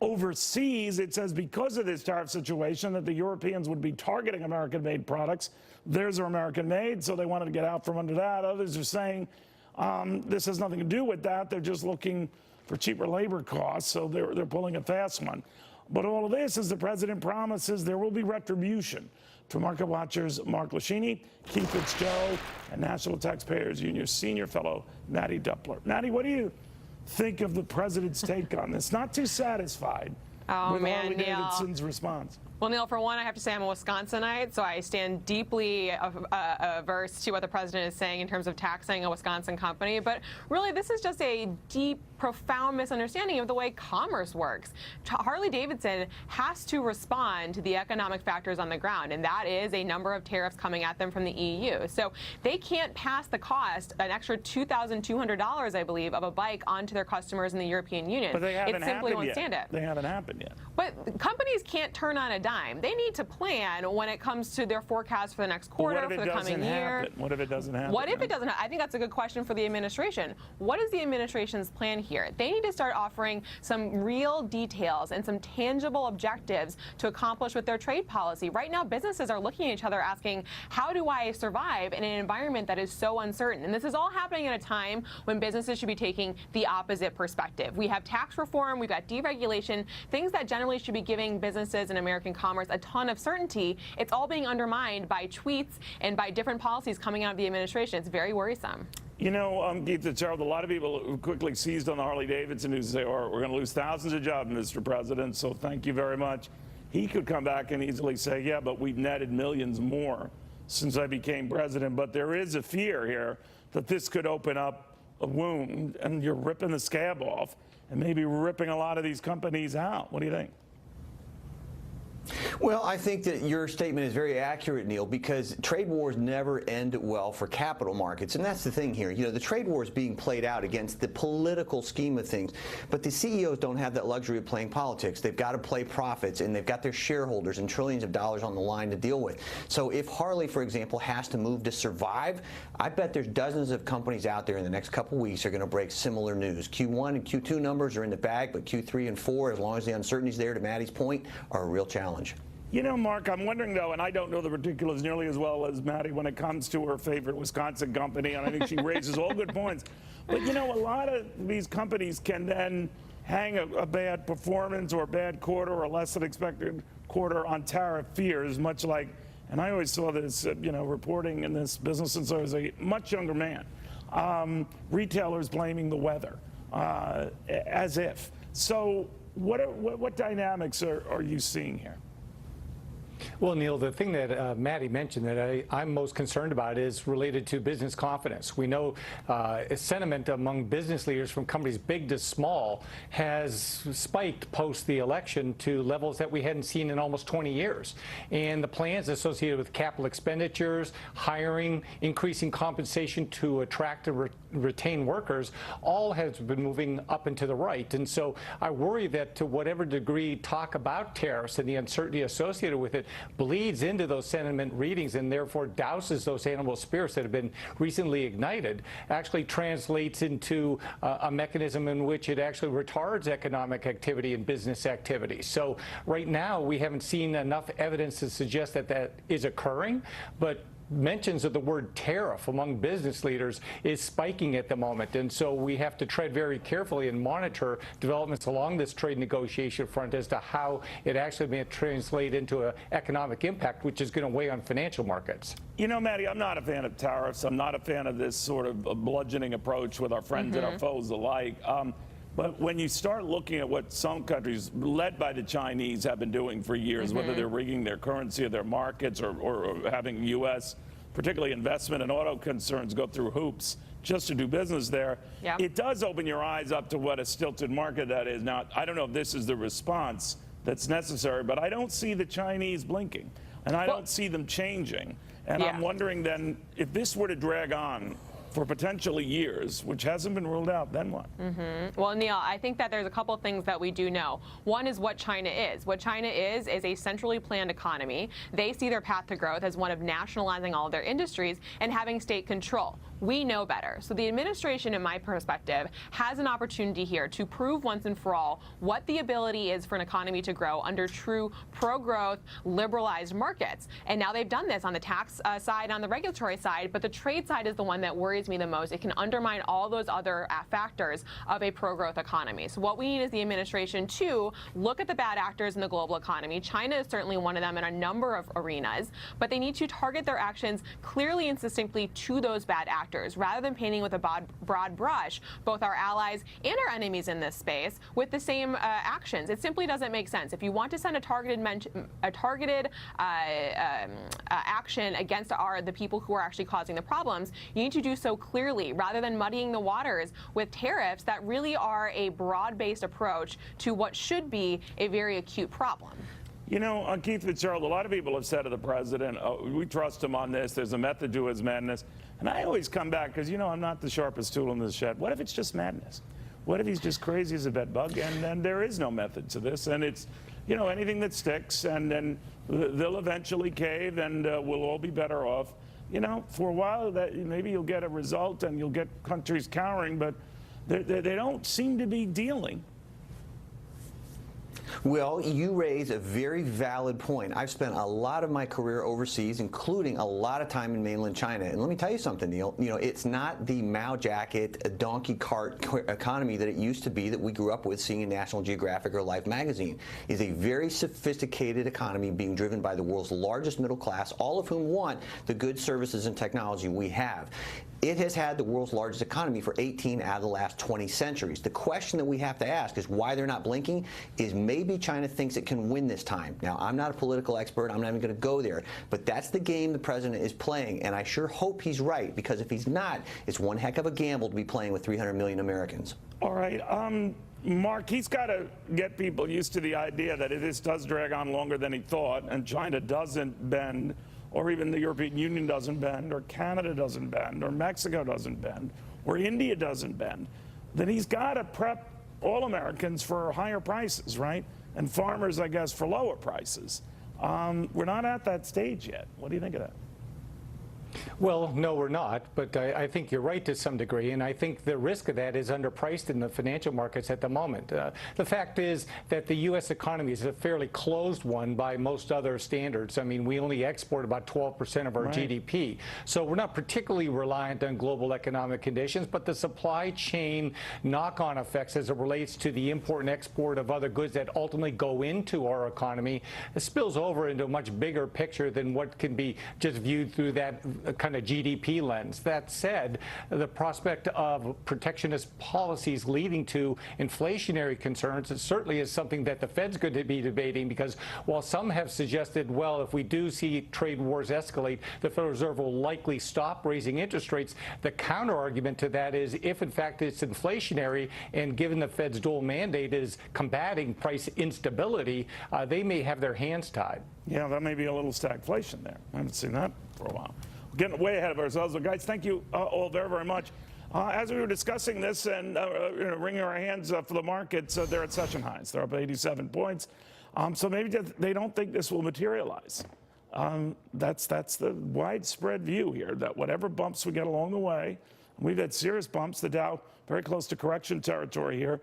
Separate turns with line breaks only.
overseas, it says because of this tariff situation that the Europeans would be targeting American-made products. Theirs are American-made, so they wanted to get out from under that. Others are saying this has nothing to do with that. They're just looking for cheaper labor costs, so they're pulling a fast one. But all of this, as the president promises, there will be retribution. To Market Watchers Mark Lashini, Keith Fitzgerald, and National Taxpayers Union senior fellow Mattie Duppler. Mattie, what do you think of the president's take on this? Not too satisfied with Harley Davidson's response.
Well, Neil, for one, I have to say I'm a Wisconsinite, so I stand deeply averse to what the president is saying in terms of taxing a Wisconsin company. But really, this is just a deep, profound misunderstanding of the way commerce works. Harley Davidson has to respond to the economic factors on the ground, and that is a number of tariffs coming at them from the EU. So they can't pass the cost, an extra $2,200, I believe, of a bike onto their customers in the European Union.
But they haven't
it simply
happened
won't
yet.
stand it.
They haven't happened yet.
But companies can't turn on a dime. They need to plan when it comes to their forecast for the next quarter, for the coming year.
What if it doesn't happen?
What if it doesn't happen? I think that's a good question for the administration. What is the administration's plan here? They need to start offering some real details and some tangible objectives to accomplish with their trade policy. Right now, businesses are looking at each other asking, how do I survive in an environment that is so uncertain? And this is all happening at a time when businesses should be taking the opposite perspective. We have tax reform, we've got deregulation, things that generally should be giving businesses and American commerce a ton of certainty. It's all being undermined by tweets and by different policies coming out of the administration. It's very worrisome.
You know, Keith Fitzgerald, a lot of people who quickly seized on the Harley Davidson news say, oh, we're going to lose thousands of jobs, Mr. President, so thank you very much. He could come back and easily say, yeah, but we've netted millions more since I became president. But there is a fear here that this could open up a wound, and you're ripping the scab off and maybe ripping a lot of these companies out. What do you think?
Well, I think that your statement is very accurate, Neil, because trade wars never end well for capital markets. And that's the thing here. You know, the trade war is being played out against the political scheme of things. But the CEOs don't have that luxury of playing politics. They've got to play profits, and they've got their shareholders and trillions of dollars on the line to deal with. So if Harley, for example, has to move to survive, I bet there's dozens of companies out there in the next couple weeks are going to break similar news. Q1 and Q2 numbers are in the bag, but Q3 and 4, as long as the uncertainty's there, to Mattie's point, are a real challenge.
You know, Mark, I'm wondering, though, and I don't know the particulars nearly as well as Mattie when it comes to her favorite Wisconsin company, and I think she raises all good points. But, you know, a lot of these companies can then hang a bad performance or a bad quarter or a less than expected quarter on tariff fears, much like, and I always saw this, you know, reporting in this business since I was a much younger man, retailers blaming the weather, as if. So what dynamics are you seeing here?
Well, Neil, the thing that Mattie mentioned that I'm most concerned about is related to business confidence. We know sentiment among business leaders from companies big to small has spiked post the election to levels that we hadn't seen in almost 20 years. And the plans associated with capital expenditures, hiring, increasing compensation to attract and retain workers, all has been moving up and to the right. And so I worry that to whatever degree talk about tariffs and the uncertainty associated with it bleeds into those sentiment readings and therefore douses those animal spirits that have been recently ignited, actually translates into a mechanism in which it actually retards economic activity and business activity. So right now we haven't seen enough evidence to suggest that that is occurring, but mentions of the word tariff among business leaders is spiking at the moment, and so we have to tread very carefully and monitor developments along this trade negotiation front as to how it actually may translate into an economic impact, which is going to weigh on financial markets.
You know, Mattie, I'm not a fan of tariffs. I'm not a fan of this sort of a bludgeoning approach with our friends and our foes alike. But when you start looking at what some countries, led by the Chinese, have been doing for years, whether they're rigging their currency or their markets or having U.S., particularly investment and auto concerns, go through hoops just to do business there, it does open your eyes up to what a stilted market that is. Now, I don't know if this is the response that's necessary, but I don't see the Chinese blinking, and I don't see them changing. And I'm wondering then, if this were to drag on for potentially years, which hasn't been ruled out, then what?
Well, Neil, I think that there's a couple of things that we do know. One is what China is. What China is a centrally planned economy. They see their path to growth as one of nationalizing all of their industries and having state control. We know better. So the administration, in my perspective, has an opportunity here to prove once and for all what the ability is for an economy to grow under true pro-growth, liberalized markets. And now they've done this on the tax side, on the regulatory side, but the trade side is the one that worries me the most. It can undermine all those other factors of a pro-growth economy. So what we need is the administration to look at the bad actors in the global economy. China is certainly one of them in a number of arenas, but they need to target their actions clearly and succinctly to those bad actors, rather than painting with a broad brush both our allies and our enemies in this space with the same actions. It simply doesn't make sense. If you want to send a targeted action against the people who are actually causing the problems, you need to do so clearly, rather than muddying the waters with tariffs that really are a broad-based approach to what should be a very acute problem.
You know, Keith Fitzgerald, a lot of people have said to the president, oh, we trust him on this, there's a method to his madness. And I always come back, because, you know, I'm not the sharpest tool in the shed. What if it's just madness? What if he's just crazy as a bed bug, and then there is no method to this, and it's, you know, anything that sticks, and then they'll eventually cave, and we'll all be better off. You know, for a while, that maybe you'll get a result, and you'll get countries cowering, but they don't seem to be dealing.
Well, you raise a very valid point. I've spent a lot of my career overseas, including a lot of time in mainland China. And let me tell you something, Neil. You know, it's not the Mao jacket, donkey cart economy that it used to be that we grew up with seeing in National Geographic or Life magazine. It's a very sophisticated economy being driven by the world's largest middle class, all of whom want the goods, services, and technology we have. It has had the world's largest economy for 18 out of the last 20 centuries. The question that we have to ask is why they're not blinking is maybe China thinks it can win this time. Now, I'm not a political expert. I'm not even going to go there. But that's the game the president is playing, and I sure hope he's right, because if he's not, it's one heck of a gamble to be playing with 300 million Americans.
All right. Mark, he's got to get people used to the idea that this does drag on longer than he thought, and China doesn't bend, or even the European Union doesn't bend, or Canada doesn't bend, or Mexico doesn't bend, or India doesn't bend, then he's got to prep all Americans for higher prices, right? And farmers, I guess, for lower prices. We're not at that stage yet. What do you think of that?
Well, no, we're not, but I think you're right to some degree, and I think the risk of that is underpriced in the financial markets at the moment. The fact is that the U.S. economy is a fairly closed one by most other standards. I mean, we only export about 12% of our GDP, so we're not particularly reliant on global economic conditions, but the supply chain knock-on effects as it relates to the import and export of other goods that ultimately go into our economy spills over into a much bigger picture than what can be just viewed through that kind of GDP lens. That said, the prospect of protectionist policies leading to inflationary concerns certainly is something that the Fed's going to be debating, because while some have suggested, well, if we do see trade wars escalate, the Federal Reserve will likely stop raising interest rates, the counter argument to that is if in fact it's inflationary, and given the Fed's dual mandate is combating price instability, they may have their hands tied.
Yeah, that may be a little stagflation there. I haven't seen that for a while. We're getting way ahead of ourselves. But guys, thank you all very, very much. As we were discussing this and wringing our hands for the markets, they're at session highs. They're up 87 points. So maybe they don't think this will materialize. That's the widespread view here, that whatever bumps we get along the way, we've had serious bumps, the Dow very close to correction territory here,